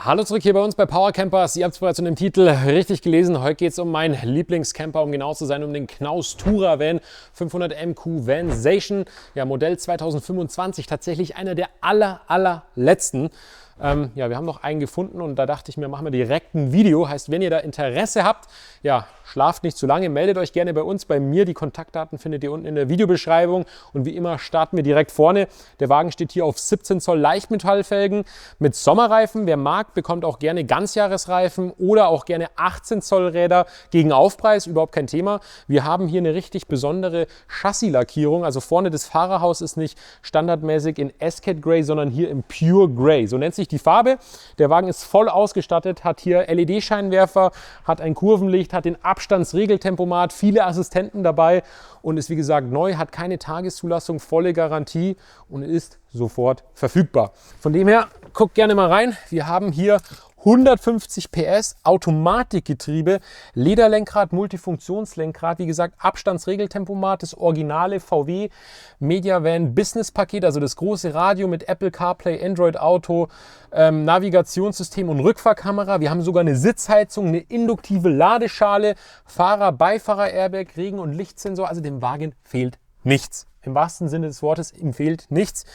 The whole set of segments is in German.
Hallo zurück hier bei uns bei Power Campers. Ihr habt es bereits in dem Titel richtig gelesen. Heute geht es um meinen Lieblingscamper, um genau zu sein, um den Knaus Tourer Van 500 MQ Vansation. Ja, Modell 2025, tatsächlich einer der allerletzten. Ja, wir haben noch einen gefunden und da dachte ich mir, machen wir direkt ein Video. Heißt, wenn ihr da Interesse habt, ja, schlaft nicht zu lange, meldet euch gerne bei uns, bei mir. Die Kontaktdaten findet ihr unten in der Videobeschreibung. Und wie immer starten wir direkt vorne. Der Wagen steht hier auf 17 Zoll Leichtmetallfelgen mit Sommerreifen. Wer mag, bekommt auch gerne Ganzjahresreifen oder auch gerne 18 Zoll Räder gegen Aufpreis, überhaupt kein Thema. Wir haben hier eine richtig besondere Chassislackierung. Also vorne das Fahrerhaus ist nicht standardmäßig in Escat Grey, sondern hier im Pure Grey. So nennt sich die Farbe. Der Wagen ist voll ausgestattet, hat hier LED-Scheinwerfer, hat ein Kurvenlicht, hat den Abstandsregeltempomat, viele Assistenten dabei und ist wie gesagt neu, hat keine Tageszulassung, volle Garantie und ist sofort verfügbar. Von dem her, guckt gerne mal rein. Wir haben hier 150 PS, Automatikgetriebe, Lederlenkrad, Multifunktionslenkrad, wie gesagt, Abstandsregeltempomat, das originale VW Mediavan Business Paket, also das große Radio mit Apple CarPlay, Android Auto, Navigationssystem und Rückfahrkamera. Wir haben sogar eine Sitzheizung, eine induktive Ladeschale, Beifahrer-Airbag, Regen- und Lichtsensor, also dem Wagen fehlt nichts. Im wahrsten Sinne des Wortes, ihm fehlt nichts.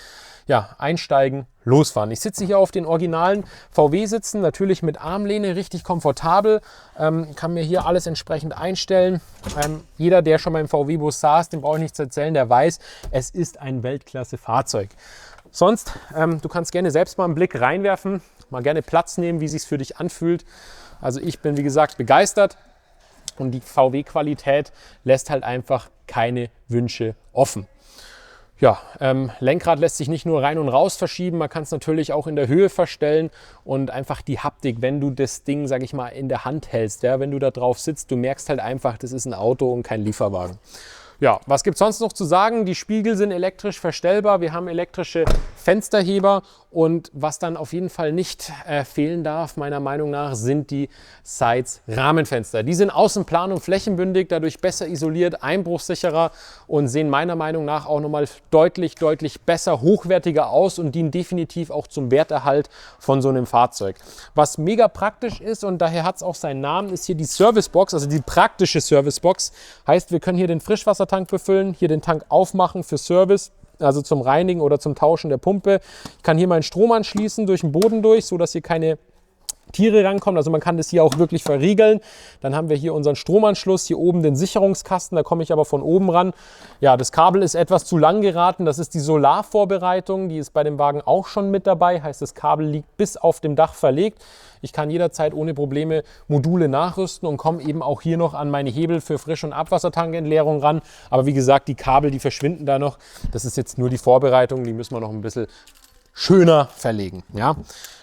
Ja, einsteigen, losfahren. Ich sitze hier auf den originalen VW-Sitzen, natürlich mit Armlehne, richtig komfortabel. Kann mir hier alles entsprechend einstellen. Jeder, der schon mal im VW-Bus saß, dem brauche ich nichts erzählen, der weiß, es ist ein Weltklasse-Fahrzeug. Sonst, du kannst gerne selbst mal einen Blick reinwerfen, mal gerne Platz nehmen, wie es sich für dich anfühlt. Also ich bin, wie gesagt, begeistert und die VW-Qualität lässt halt einfach keine Wünsche offen. Ja, Lenkrad lässt sich nicht nur rein und raus verschieben, man kann es natürlich auch in der Höhe verstellen und einfach die Haptik, wenn du das Ding, sag ich mal, in der Hand hältst, ja, wenn du da drauf sitzt, du merkst halt einfach, das ist ein Auto und kein Lieferwagen. Ja, was gibt es sonst noch zu sagen? Die Spiegel sind elektrisch verstellbar, wir haben elektrische Fensterheber und was dann auf jeden Fall nicht fehlen darf, meiner Meinung nach, sind die Sides-Rahmenfenster. Die sind außenplan und flächenbündig, dadurch besser isoliert, einbruchsicherer und sehen meiner Meinung nach auch nochmal deutlich besser, hochwertiger aus und dienen definitiv auch zum Werterhalt von so einem Fahrzeug. Was mega praktisch ist und daher hat es auch seinen Namen, ist hier die Servicebox, also die praktische Servicebox. Heißt, wir können hier den Frischwassertank befüllen, hier den Tank aufmachen für Service, also zum Reinigen oder zum Tauschen der Pumpe. Ich kann hier meinen Strom anschließen durch den Boden durch, sodass hier keine Tiere rankommen, also man kann das hier auch wirklich verriegeln. Dann haben wir hier unseren Stromanschluss, hier oben den Sicherungskasten, da komme ich aber von oben ran. Ja, das Kabel ist etwas zu lang geraten, das ist die Solarvorbereitung, die ist bei dem Wagen auch schon mit dabei, heißt das Kabel liegt bis auf dem Dach verlegt. Ich kann jederzeit ohne Probleme Module nachrüsten und komme eben auch hier noch an meine Hebel für Frisch- und Abwassertankentleerung ran. Aber wie gesagt, die Kabel, die verschwinden da noch. Das ist jetzt nur die Vorbereitung, die müssen wir noch ein bisschen schöner verlegen. Ja.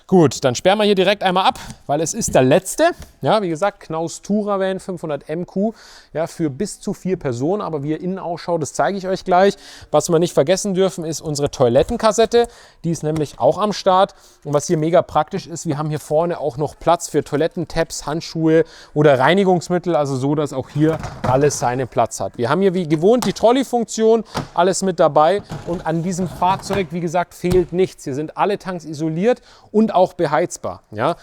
Gut, dann sperren wir hier direkt einmal ab, weil es ist der letzte. Ja, wie gesagt, Knaus Tourer Van 500 MQ, ja, für bis zu 4 Personen. Aber wie er innen ausschaut, das zeige ich euch gleich. Was wir nicht vergessen dürfen, ist unsere Toilettenkassette. Die ist nämlich auch am Start. Und was hier mega praktisch ist, wir haben hier vorne auch noch Platz für Toilettentabs, Handschuhe oder Reinigungsmittel. Also so, dass auch hier alles seinen Platz hat. Wir haben hier wie gewohnt die Trolley-Funktion, alles mit dabei. Und an diesem Fahrzeug, wie gesagt, fehlt nichts. Hier sind alle Tanks isoliert und auch beheizbar. Ja?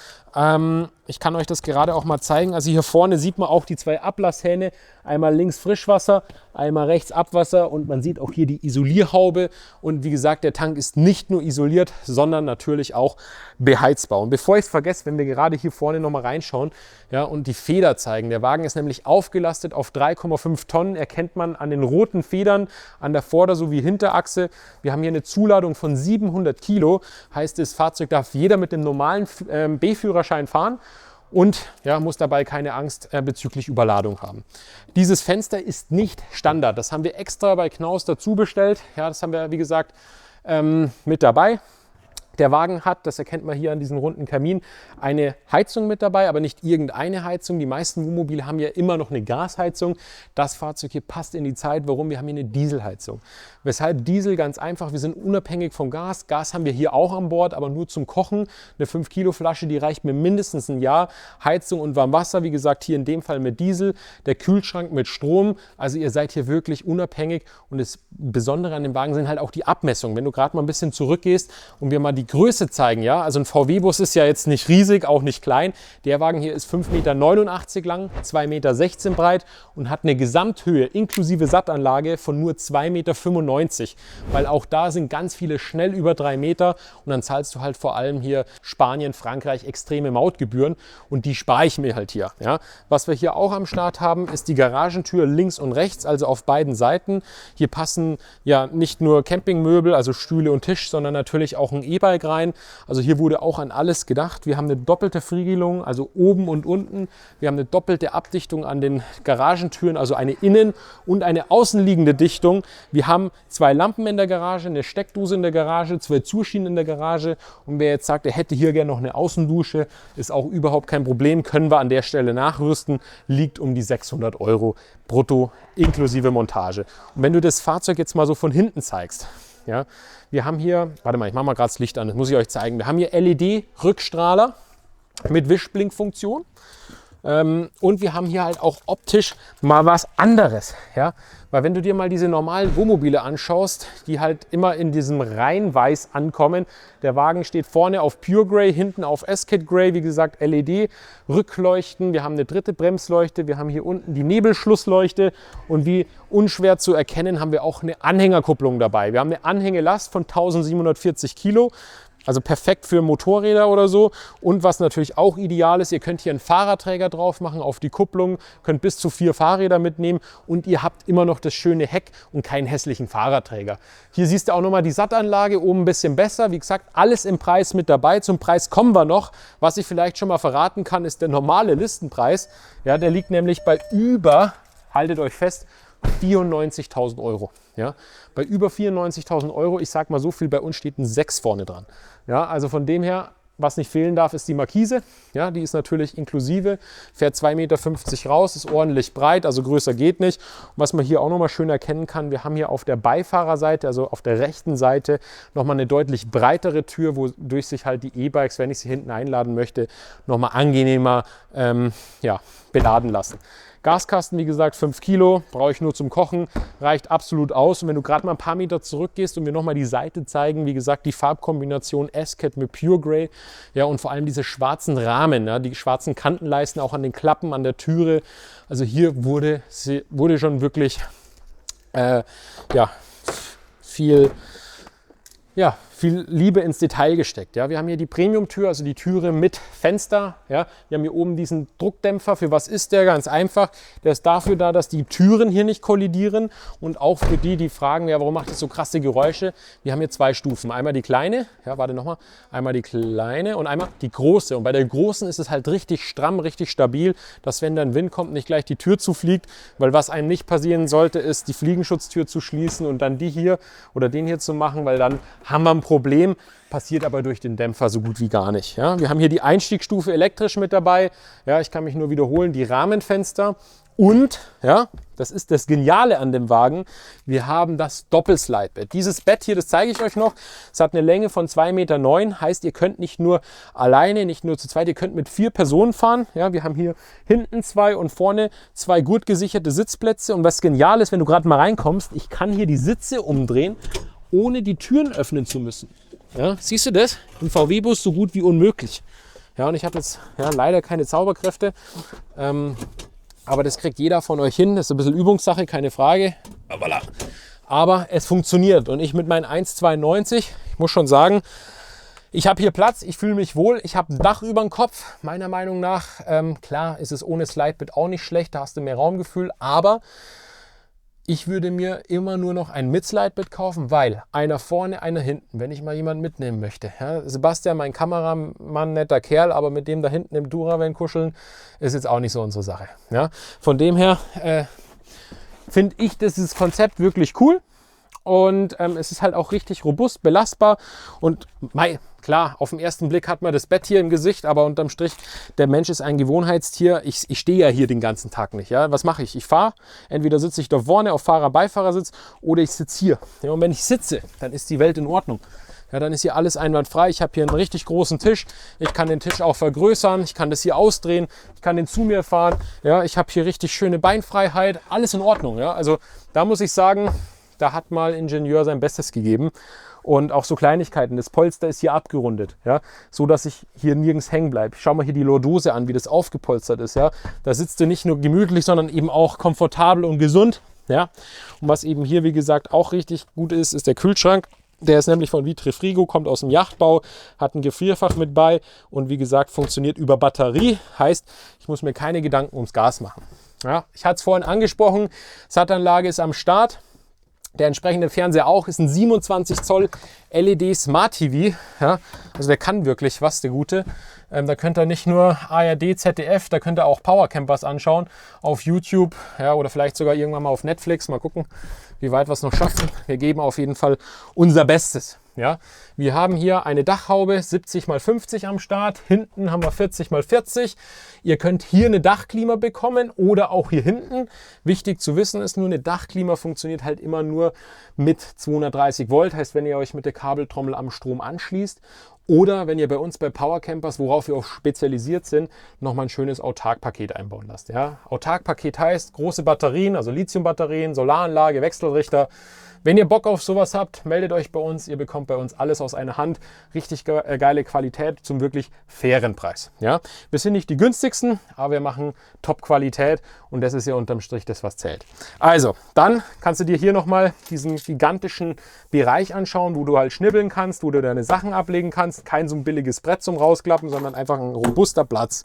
Ich kann euch das gerade auch mal zeigen. Also hier vorne sieht man auch die 2 Ablasshähne. Einmal links Frischwasser, einmal rechts Abwasser und man sieht auch hier die Isolierhaube. Und wie gesagt, der Tank ist nicht nur isoliert, sondern natürlich auch beheizbar. Und bevor ich es vergesse, wenn wir gerade hier vorne nochmal reinschauen, ja, und die Feder zeigen. Der Wagen ist nämlich aufgelastet auf 3,5 Tonnen. Erkennt man an den roten Federn an der Vorder- sowie Hinterachse. Wir haben hier eine Zuladung von 700 Kilo. Heißt, das Fahrzeug darf jeder mit dem normalen B-Führerschein fahren. Und ja, muss dabei keine Angst bezüglich Überladung haben. Dieses Fenster ist nicht Standard. Das haben wir extra bei Knaus dazu bestellt. Ja, das haben wir, wie gesagt, mit dabei. Der Wagen hat, das erkennt man hier an diesem runden Kamin, eine Heizung mit dabei, aber nicht irgendeine Heizung. Die meisten Wohnmobile haben ja immer noch eine Gasheizung. Das Fahrzeug hier passt in die Zeit. Warum? Wir haben hier eine Dieselheizung. Weshalb Diesel? Ganz einfach, wir sind unabhängig vom Gas. Gas haben wir hier auch an Bord, aber nur zum Kochen. Eine 5 Kilo Flasche, die reicht mir mindestens ein Jahr. Heizung und Warmwasser, wie gesagt, hier in dem Fall mit Diesel. Der Kühlschrank mit Strom. Also ihr seid hier wirklich unabhängig. Und das Besondere an dem Wagen sind halt auch die Abmessungen. Wenn du gerade mal ein bisschen zurückgehst und wir mal die Größe zeigen, ja, also ein VW-Bus ist ja jetzt nicht riesig, auch nicht klein. Der Wagen hier ist 5,89 Meter lang, 2,16 Meter breit und hat eine Gesamthöhe inklusive Sattanlage von nur 2,95 Meter, weil auch da sind ganz viele schnell über 3 Meter und dann zahlst du halt vor allem hier Spanien, Frankreich extreme Mautgebühren und die spare ich mir halt hier. Ja. Was wir hier auch am Start haben, ist die Garagentür links und rechts, also auf beiden Seiten. Hier passen ja nicht nur Campingmöbel, also Stühle und Tisch, sondern natürlich auch ein E-Bike rein. Also hier wurde auch an alles gedacht. Wir haben eine doppelte Friegelung, also oben und unten. Wir haben eine doppelte Abdichtung an den Garagentüren, also eine innen- und eine außenliegende Dichtung. Wir haben 2 Lampen in der Garage, eine Steckdose in der Garage, 2 Zuschienen in der Garage. Und wer jetzt sagt, er hätte hier gerne noch eine Außendusche, ist auch überhaupt kein Problem. Können wir an der Stelle nachrüsten. Liegt um die 600 € brutto inklusive Montage. Und wenn du das Fahrzeug jetzt mal so von hinten zeigst, ja, wir haben hier, warte mal, ich mache mal gerade das Licht an, das muss ich euch zeigen. Wir haben hier LED-Rückstrahler mit Wischblinkfunktion. Und wir haben hier halt auch optisch mal was anderes. Ja? Weil wenn du dir mal diese normalen Wohnmobile anschaust, die halt immer in diesem Reinweiß ankommen, der Wagen steht vorne auf Pure Grey, hinten auf Escad Grey, wie gesagt LED-Rückleuchten, wir haben eine dritte Bremsleuchte, wir haben hier unten die Nebelschlussleuchte und wie unschwer zu erkennen, haben wir auch eine Anhängerkupplung dabei. Wir haben eine Anhängelast von 1740 Kilo. Also perfekt für Motorräder oder so. Und was natürlich auch ideal ist, ihr könnt hier einen Fahrradträger drauf machen auf die Kupplung, könnt bis zu 4 Fahrräder mitnehmen und ihr habt immer noch das schöne Heck und keinen hässlichen Fahrradträger. Hier siehst du auch nochmal die Sattanlage, oben ein bisschen besser. Wie gesagt, alles im Preis mit dabei. Zum Preis kommen wir noch. Was ich vielleicht schon mal verraten kann, ist der normale Listenpreis. Ja, der liegt nämlich bei über, haltet euch fest, 94.000 €. Ja, bei über 94.000 €, ich sag mal so viel, bei uns steht ein 6 vorne dran. Ja, also von dem her, was nicht fehlen darf, ist die Markise. Ja, die ist natürlich inklusive, fährt 2,50 Meter raus, ist ordentlich breit, also größer geht nicht. Und was man hier auch nochmal schön erkennen kann, wir haben hier auf der Beifahrerseite, also auf der rechten Seite, nochmal eine deutlich breitere Tür, wodurch sich halt die E-Bikes, wenn ich sie hinten einladen möchte, nochmal angenehmer beladen lassen. Gaskasten, wie gesagt, 5 Kilo, brauche ich nur zum Kochen, reicht absolut aus. Und wenn du gerade mal ein paar Meter zurückgehst und mir nochmal die Seite zeigen, wie gesagt, die Farbkombination Escad mit Pure Grey, ja, und vor allem diese schwarzen Rahmen, ja, die schwarzen Kantenleisten auch an den Klappen, an der Türe. Also hier wurde schon wirklich viel Liebe ins Detail gesteckt. Ja. Wir haben hier die Premium-Tür, also die Türe mit Fenster. Ja. Wir haben hier oben diesen Druckdämpfer. Für was ist der? Ganz einfach. Der ist dafür da, dass die Türen hier nicht kollidieren und auch für die, die fragen, ja, warum macht das so krasse Geräusche? Wir haben hier 2 Stufen. Einmal die kleine, einmal die kleine und einmal die große. Und bei der großen ist es halt richtig stramm, richtig stabil, dass wenn dann Wind kommt, nicht gleich die Tür zufliegt, weil was einem nicht passieren sollte, ist die Fliegenschutztür zu schließen und dann die hier oder den hier zu machen, weil dann haben wir ein Problem, passiert aber durch den Dämpfer so gut wie gar nicht. Ja. Wir haben hier die Einstiegsstufe elektrisch mit dabei. Ja, ich kann mich nur wiederholen, die Rahmenfenster. Und, ja, das ist das Geniale an dem Wagen, wir haben das Doppelslidebett. Dieses Bett hier, das zeige ich euch noch, es hat eine Länge von 2,9 Meter, heißt, ihr könnt nicht nur alleine, nicht nur zu zweit, ihr könnt mit 4 Personen fahren. Ja, wir haben hier hinten 2 und vorne 2 gurtgesicherte Sitzplätze. Und was genial ist, wenn du gerade mal reinkommst, ich kann hier die Sitze umdrehen, ohne die Türen öffnen zu müssen. Ja, siehst du das? Im VW-Bus so gut wie unmöglich. Ja, und ich habe jetzt leider keine Zauberkräfte. Aber das kriegt jeder von euch hin. Das ist ein bisschen Übungssache, keine Frage. Aber es funktioniert. Und ich mit meinen 1,92, ich muss schon sagen, ich habe hier Platz, ich fühle mich wohl, ich habe ein Dach über dem Kopf. Meiner Meinung nach, klar, ist es ohne Slidebett auch nicht schlecht, da hast du mehr Raumgefühl. Aber ich würde mir immer nur noch ein Mit-Slidebett kaufen, weil einer vorne, einer hinten, wenn ich mal jemanden mitnehmen möchte. Ja, Sebastian, mein Kameramann, netter Kerl, aber mit dem da hinten im Duravan kuscheln, ist jetzt auch nicht so unsere Sache. Ja, von dem her finde ich dieses Konzept wirklich cool. Und es ist halt auch richtig robust, belastbar und klar, auf den ersten Blick hat man das Bett hier im Gesicht, aber unterm Strich, der Mensch ist ein Gewohnheitstier. Ich stehe ja hier den ganzen Tag nicht. Ja? Was mache ich? Ich fahre, entweder sitze ich da vorne auf Fahrer-Beifahrersitz oder ich sitze hier. Ja, und wenn ich sitze, dann ist die Welt in Ordnung. Ja, dann ist hier alles einwandfrei. Ich habe hier einen richtig großen Tisch. Ich kann den Tisch auch vergrößern. Ich kann das hier ausdrehen. Ich kann den zu mir fahren. Ja, ich habe hier richtig schöne Beinfreiheit. Alles in Ordnung. Ja? Also da muss ich sagen, da hat mal Ingenieur sein Bestes gegeben. Und auch so Kleinigkeiten, das Polster ist hier abgerundet, ja, so dass ich hier nirgends hängen bleibe. Schau mal hier die Lordose an, wie das aufgepolstert ist, ja. Da sitzt du nicht nur gemütlich, sondern eben auch komfortabel und gesund, ja. Und was eben hier, wie gesagt, auch richtig gut ist, ist der Kühlschrank. Der ist nämlich von Vitrefrigo, kommt aus dem Yachtbau, hat ein Gefrierfach mit bei und wie gesagt, funktioniert über Batterie. Heißt, ich muss mir keine Gedanken ums Gas machen. Ja, ich hatte es vorhin angesprochen, SAT-Anlage ist am Start. Der entsprechende Fernseher auch, ist ein 27 Zoll LED Smart TV. Ja, also der kann wirklich was, der Gute. Da könnt ihr nicht nur ARD, ZDF, da könnt ihr auch Power Campers anschauen auf YouTube, ja, oder vielleicht sogar irgendwann mal auf Netflix. Mal gucken, wie weit wir es noch schaffen. Wir geben auf jeden Fall unser Bestes. Ja, wir haben hier eine Dachhaube 70 x 50 am Start. Hinten haben wir 40 x 40. Ihr könnt hier eine Dachklima bekommen oder auch hier hinten. Wichtig zu wissen ist nur, eine Dachklima funktioniert halt immer nur mit 230 Volt. Heißt, wenn ihr euch mit der Kabeltrommel am Strom anschließt. Oder wenn ihr bei uns bei Power Campers, worauf wir auch spezialisiert sind, nochmal ein schönes Autark-Paket einbauen lasst. Ja? Autark-Paket heißt große Batterien, also Lithium-Batterien, Solaranlage, Wechselrichter. Wenn ihr Bock auf sowas habt, meldet euch bei uns. Ihr bekommt bei uns alles aus einer Hand. Richtig geile Qualität zum wirklich fairen Preis. Ja? Wir sind nicht die günstigsten, aber wir machen Top-Qualität und das ist ja unterm Strich das, was zählt. Also, dann kannst du dir hier nochmal diesen gigantischen Bereich anschauen, wo du halt schnibbeln kannst, wo du deine Sachen ablegen kannst. Kein so ein billiges Brett zum Rausklappen, sondern einfach ein robuster Platz.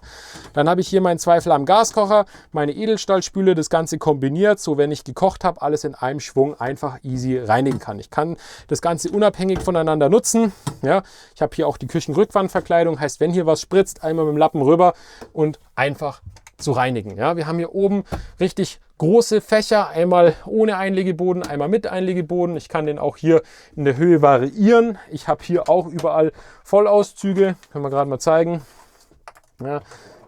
Dann habe ich hier meinen 2-Flammen-Gaskocher, meine Edelstahlspüle, das Ganze kombiniert, so wenn ich gekocht habe, alles in einem Schwung einfach easy reinigen kann. Ich kann das Ganze unabhängig voneinander nutzen. Ja, ich habe hier auch die Küchenrückwandverkleidung, heißt, wenn hier was spritzt, einmal mit dem Lappen rüber und einfach zu reinigen. Ja, wir haben hier oben richtig große Fächer, einmal ohne Einlegeboden, einmal mit Einlegeboden. Ich kann den auch hier in der Höhe variieren. Ich habe hier auch überall Vollauszüge, können wir gerade mal zeigen. Ja,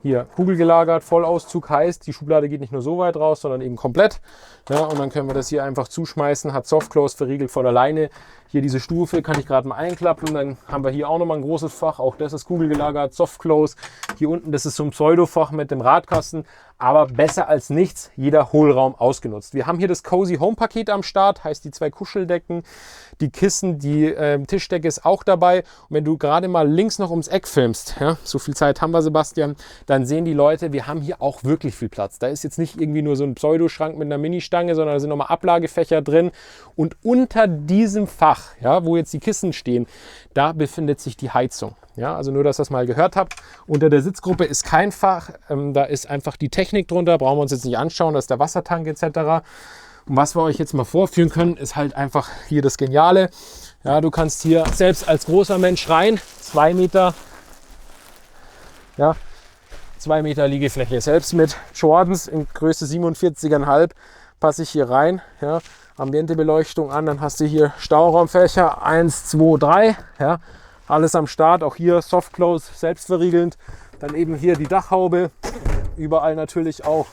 hier kugelgelagert, Vollauszug heißt, die Schublade geht nicht nur so weit raus, sondern eben komplett. Ja, und dann können wir das hier einfach zuschmeißen, hat Softclose, verriegelt von alleine. Hier diese Stufe kann ich gerade mal einklappen. Dann haben wir hier auch nochmal ein großes Fach, auch das ist kugelgelagert, Softclose. Hier unten, das ist so ein Pseudofach mit dem Radkasten, aber besser als nichts, jeder Hohlraum ausgenutzt. Wir haben hier das Cozy Home Paket am Start, heißt die 2 Kuscheldecken, die Kissen, die Tischdecke ist auch dabei. Und wenn du gerade mal links noch ums Eck filmst, ja, so viel Zeit haben wir, Sebastian, dann sehen die Leute, wir haben hier auch wirklich viel Platz. Da ist jetzt nicht irgendwie nur so ein Pseudoschrank mit einer Ministange, sondern da sind nochmal Ablagefächer drin. Und unter diesem Fach, ja, wo jetzt die Kissen stehen, da befindet sich die Heizung. Ja, also nur, dass ihr das mal gehört habt. Unter der Sitzgruppe ist kein Fach, da ist einfach die Technik drunter, brauchen wir uns jetzt nicht anschauen, da ist der Wassertank etc. Und was wir euch jetzt mal vorführen können, ist halt einfach hier das Geniale. Ja, du kannst hier selbst als großer Mensch rein, 2 Meter, ja, 2 Meter Liegefläche. Selbst mit Jordans in Größe 47,5 passe ich hier rein. Ja, Ambientebeleuchtung an, dann hast du hier Stauraumfächer 1, 2, 3. Ja, alles am Start, auch hier Softclose, selbstverriegelnd. Dann eben hier die Dachhaube, überall natürlich auch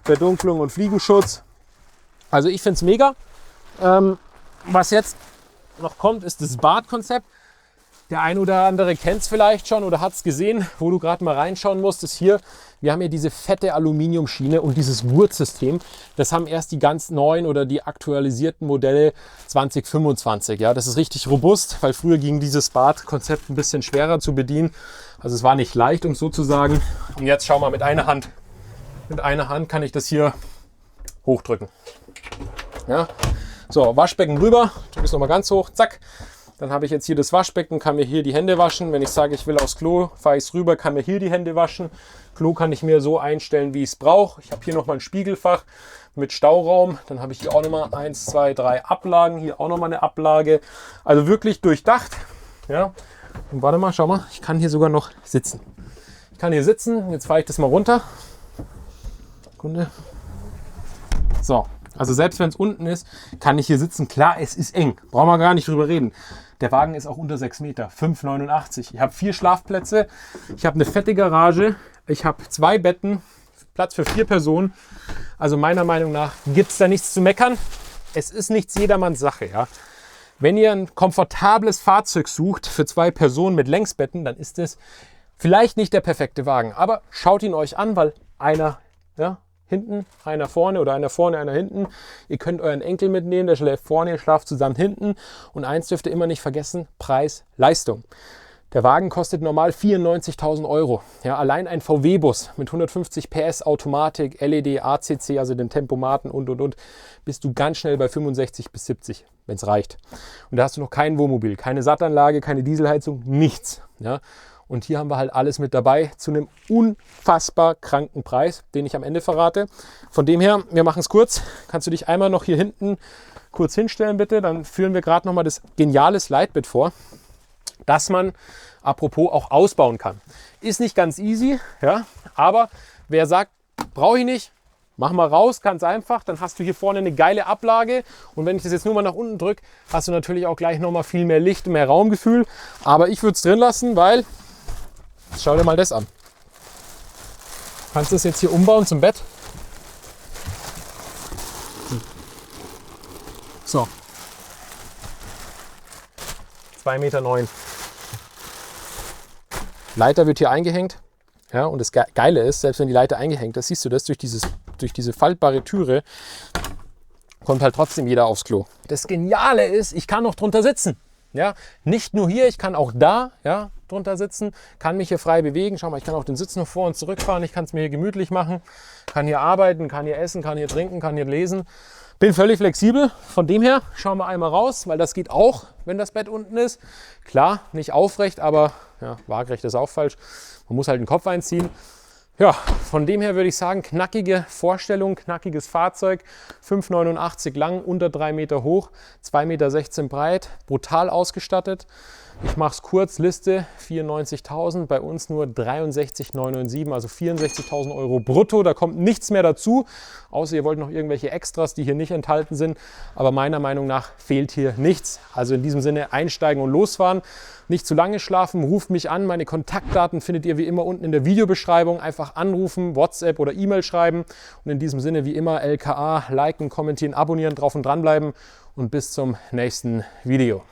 Verdunklung und Fliegenschutz. Also ich finde es mega. Was jetzt noch kommt, ist das Badkonzept. Der ein oder andere kennt es vielleicht schon oder hat es gesehen, wo du gerade mal reinschauen musst, ist hier, wir haben hier diese fette Aluminiumschiene und dieses Gurtsystem. Das haben erst die ganz neuen oder die aktualisierten Modelle 2025. Ja, das ist richtig robust, weil früher ging dieses Badkonzept ein bisschen schwerer zu bedienen. Also es war nicht leicht, um es so zu sagen. Und jetzt schau mal mit einer Hand. Mit einer Hand kann ich das hier hochdrücken. Ja, so, Waschbecken rüber, drücke es nochmal ganz hoch, zack. Dann habe ich jetzt hier das Waschbecken, kann mir hier die Hände waschen. Wenn ich sage, ich will aufs Klo, fahre ich es rüber, kann mir hier die Hände waschen. Klo kann ich mir so einstellen, wie ich es brauche. Ich habe hier nochmal ein Spiegelfach mit Stauraum. Dann habe ich hier auch nochmal 1, 2, 3 Ablagen. Hier auch nochmal eine Ablage. Also wirklich durchdacht. Ja. Und warte mal, schau mal, ich kann hier sogar noch sitzen. Ich kann hier sitzen. Jetzt fahre ich das mal runter. Sekunde. So. Also selbst wenn es unten ist, kann ich hier sitzen. Klar, es ist eng. Brauchen wir gar nicht drüber reden. Der Wagen ist auch unter 6 Meter, 5,89. Ich habe 4 Schlafplätze. Ich habe eine fette Garage. Ich habe 2 Betten, Platz für 4 Personen. Also meiner Meinung nach gibt es da nichts zu meckern. Es ist nichts jedermanns Sache. Ja? Wenn ihr ein komfortables Fahrzeug sucht für 2 Personen mit Längsbetten, dann ist es vielleicht nicht der perfekte Wagen. Aber schaut ihn euch an, weil einer... Ja, hinten, einer vorne oder einer vorne, einer hinten. Ihr könnt euren Enkel mitnehmen, der schläft vorne, ihr schlaft zusammen hinten. Und eins dürft ihr immer nicht vergessen, Preis, Leistung. Der Wagen kostet normal 94.000 Euro. Ja, allein ein VW-Bus mit 150 PS Automatik, LED, ACC, also den Tempomaten und, bist du ganz schnell bei 65 bis 70, wenn es reicht. Und da hast du noch kein Wohnmobil, keine Sattanlage, keine Dieselheizung, nichts. Ja. Und hier haben wir halt alles mit dabei zu einem unfassbar kranken Preis, den ich am Ende verrate. Von dem her, wir machen es kurz. Kannst du dich einmal noch hier hinten kurz hinstellen, bitte? Dann führen wir gerade nochmal das geniale Slidebit vor, dass man, apropos, auch ausbauen kann. Ist nicht ganz easy, ja, aber wer sagt, brauche ich nicht, mach mal raus, ganz einfach, dann hast du hier vorne eine geile Ablage und wenn ich das jetzt nur mal nach unten drücke, hast du natürlich auch gleich nochmal viel mehr Licht und mehr Raumgefühl, aber ich würde es drin lassen, weil, schau dir mal das an. Kannst du das jetzt hier umbauen zum Bett? So. 2,9 Meter. Leiter wird hier eingehängt. Ja, und das Geile ist, selbst wenn die Leiter eingehängt ist, siehst du das, durch diese faltbare Türe kommt halt trotzdem jeder aufs Klo. Das Geniale ist, ich kann noch drunter sitzen. Ja, nicht nur hier, ich kann auch da, ja, drunter sitzen, kann mich hier frei bewegen. Schau mal, ich kann auch den Sitz noch vor und zurück fahren. Ich kann es mir hier gemütlich machen, kann hier arbeiten, kann hier essen, kann hier trinken, kann hier lesen. Bin völlig flexibel. Von dem her schauen wir einmal raus, weil das geht auch, wenn das Bett unten ist. Klar, nicht aufrecht, aber ja, waagrecht ist auch falsch. Man muss halt den Kopf einziehen. Ja, von dem her würde ich sagen, knackige Vorstellung, knackiges Fahrzeug, 5,89 lang, unter 3 Meter hoch, 2,16 Meter breit, brutal ausgestattet. Ich mache es kurz, Liste 94.000, bei uns nur 63.997, also 64.000 Euro brutto. Da kommt nichts mehr dazu, außer ihr wollt noch irgendwelche Extras, die hier nicht enthalten sind. Aber meiner Meinung nach fehlt hier nichts. Also in diesem Sinne einsteigen und losfahren. Nicht zu lange schlafen, ruft mich an. Meine Kontaktdaten findet ihr wie immer unten in der Videobeschreibung. Einfach anrufen, WhatsApp oder E-Mail schreiben. Und in diesem Sinne wie immer LKA, liken, kommentieren, abonnieren, drauf und dranbleiben. Und bis zum nächsten Video.